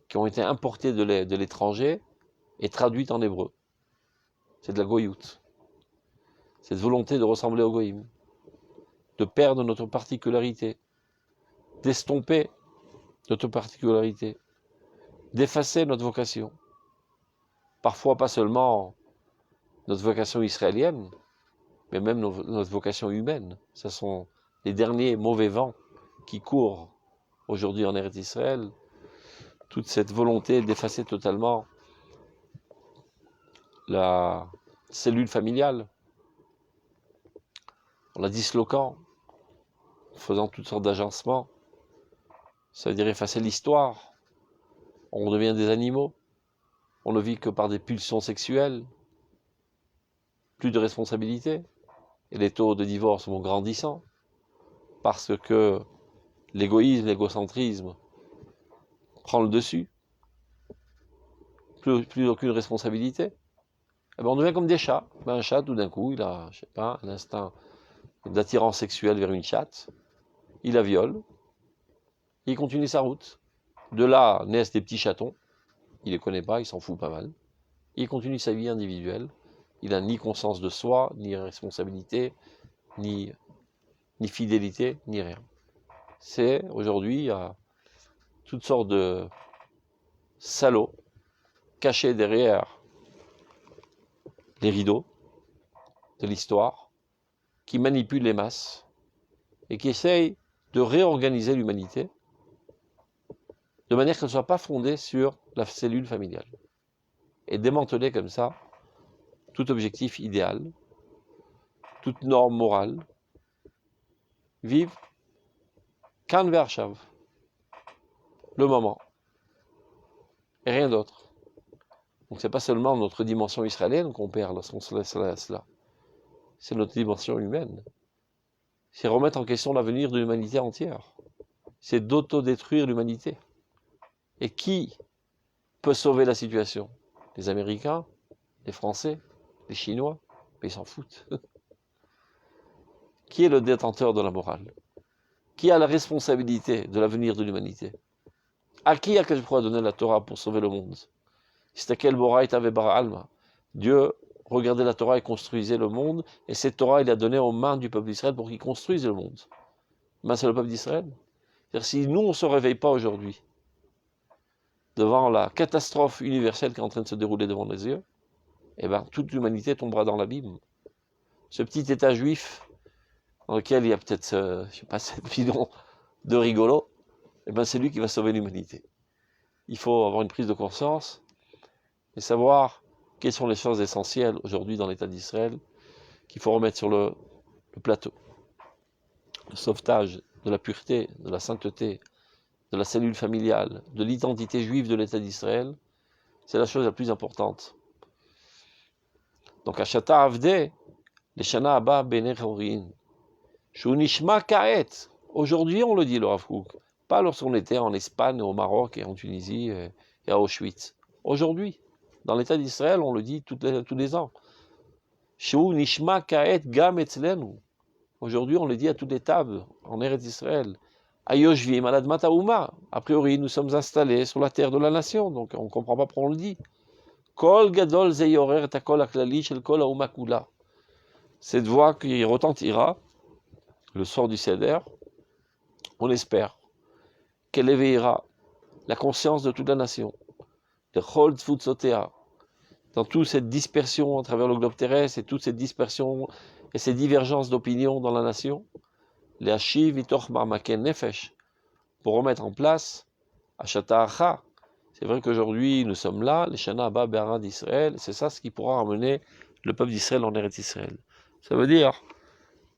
qui ont été importées de l'étranger et traduites en hébreu. C'est de la goyout. Cette volonté de ressembler au goïm, de perdre notre particularité, d'estomper notre particularité, d'effacer notre vocation. Parfois pas seulement notre vocation israélienne, mais même notre vocation humaine. Ce sont les derniers mauvais vents qui courent aujourd'hui en Eretz Israël. Toute cette volonté d'effacer totalement la cellule familiale, en la disloquant, en faisant toutes sortes d'agencements. Ça veut dire effacer l'histoire. On devient des animaux. On ne vit que par des pulsions sexuelles. Plus de responsabilité. Et les taux de divorce vont grandissant. Parce que l'égoïsme, l'égocentrisme prend le dessus. Plus aucune responsabilité. Et ben on devient comme des chats. Ben un chat, tout d'un coup, il a, je sais pas, un instinct d'attirance sexuelle vers une chatte. Il la viole. Il continue sa route. De là naissent des petits chatons. Il ne les connaît pas, il s'en fout pas mal. Il continue sa vie individuelle. Il n'a ni conscience de soi, ni responsabilité, ni fidélité, ni rien. C'est aujourd'hui, il y a toutes sortes de salauds cachés derrière les rideaux de l'histoire, qui manipulent les masses et qui essayent de réorganiser l'humanité de manière qu'elle ne soit pas fondée sur la cellule familiale. Et démanteler comme ça tout objectif idéal, toute norme morale. Vive Kan Ve'arshav, le moment, et rien d'autre. Donc c'est pas seulement notre dimension israélienne qu'on perd lorsqu'on se laisse à cela. C'est notre dimension humaine. C'est remettre en question l'avenir de l'humanité entière. C'est d'autodétruire l'humanité. Et qui peut sauver la situation? Les Américains, les Français, les Chinois, mais ils s'en foutent. Qui est le détenteur de la morale? Qui a la responsabilité de l'avenir de l'humanité? À qui Akadosh Baruch Hu a donné la Torah pour sauver le monde? Istakel Boraita Vebara Alma. Dieu regardait la Torah et construisait le monde, et cette Torah, il a donné aux mains du peuple d'Israël pour qu'il construise le monde. Ben, c'est le peuple d'Israël. C'est-à-dire, si nous, on ne se réveille pas aujourd'hui devant la catastrophe universelle qui est en train de se dérouler devant les yeux, eh ben, toute l'humanité tombera dans l'abîme. Ce petit État juif, dans lequel il y a peut-être, je sais pas, 7 millions de rigolos, eh ben, c'est lui qui va sauver l'humanité. Il faut avoir une prise de conscience et savoir quelles sont les choses essentielles aujourd'hui dans l'État d'Israël qu'il faut remettre sur le plateau. Le sauvetage de la pureté, de la sainteté, de la cellule familiale, de l'identité juive de l'État d'Israël, c'est la chose la plus importante. Donc, Hashata Avde, les Shana Abba Bener Horin, Shunishma Kaet. Aujourd'hui, on le dit, le Rav Kook, pas lorsqu'on était en Espagne, au Maroc et en Tunisie et à Auschwitz. Aujourd'hui, dans l'État d'Israël, on le dit tous les ans. Shunishma Kaet Gam Etzlenu. Aujourd'hui, on le dit à toutes les tables, en Eretz Israël. Ayoshvim aladmat haouma. A priori, nous sommes installés sur la terre de la nation, donc on ne comprend pas pourquoi on le dit. Kol gadol zeyorer takol aklali shel kol haouma kula. Cette voix qui retentira le soir du Seder, on espère qu'elle éveillera la conscience de toute la nation. De chol tfutzotea. Dans toute cette dispersion à travers le globe terrestre et toute cette dispersion et ces divergences d'opinion dans la nation, les Hashiv itoch marmaken nefesh, pour remettre en place Hashata Acha. C'est vrai qu'aujourd'hui nous sommes là, les Shana Abba Be'ara d'Israël, c'est ça ce qui pourra ramener le peuple d'Israël en Eretz Israël. Ça veut dire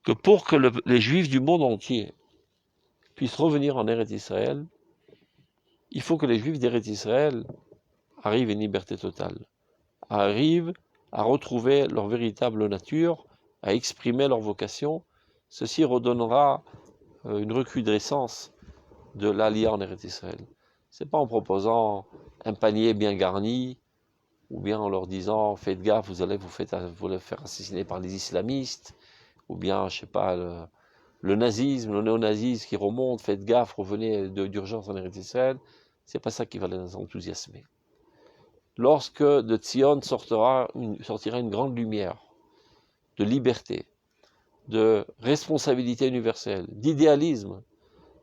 que pour que les Juifs du monde entier puissent revenir en Eretz Israël, il faut que les Juifs d'Eretz Israël arrivent à une liberté totale, arrivent à retrouver leur véritable nature, à exprimer leur vocation. Ceci redonnera une recrudescence de l'Aliyah en Eretz Israël. C'est pas en proposant un panier bien garni, ou bien en leur disant faites gaffe, vous allez vous faire assassiner par les islamistes, ou bien, je sais pas, le nazisme, le néonazisme qui remonte, faites gaffe, revenez d'urgence en Eretz Israël. C'est pas ça qui va les enthousiasmer. Lorsque de Tzion sortira une grande lumière de liberté, de responsabilité universelle, d'idéalisme,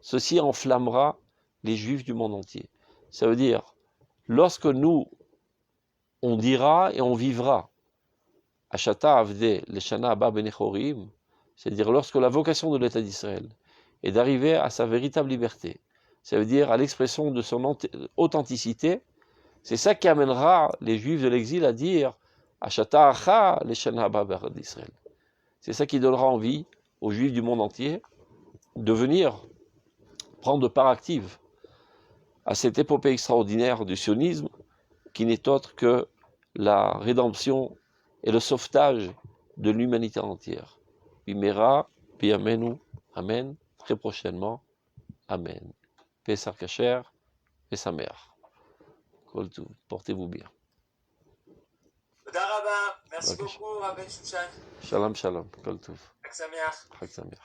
ceci enflammera les Juifs du monde entier. Ça veut dire, lorsque nous, on dira et on vivra, Hashata Avde, Leshana Abba Benechorim, c'est-à-dire lorsque la vocation de l'État d'Israël est d'arriver à sa véritable liberté, ça veut dire à l'expression de son authenticité, c'est ça qui amènera les Juifs de l'exil à dire Hashata Acha, Leshana Abba d'Israël. C'est ça qui donnera envie aux Juifs du monde entier de venir prendre part active à cette épopée extraordinaire du sionisme qui n'est autre que la rédemption et le sauvetage de l'humanité entière. Bimera, Biyamenu, Amen, très prochainement, Amen. Pesar Kacher et sa mère. Portez-vous bien. Merci beaucoup, Rabbi Shushan. Shalom, shalom. Kol Tov. Chag Sameach. Chag Sameach.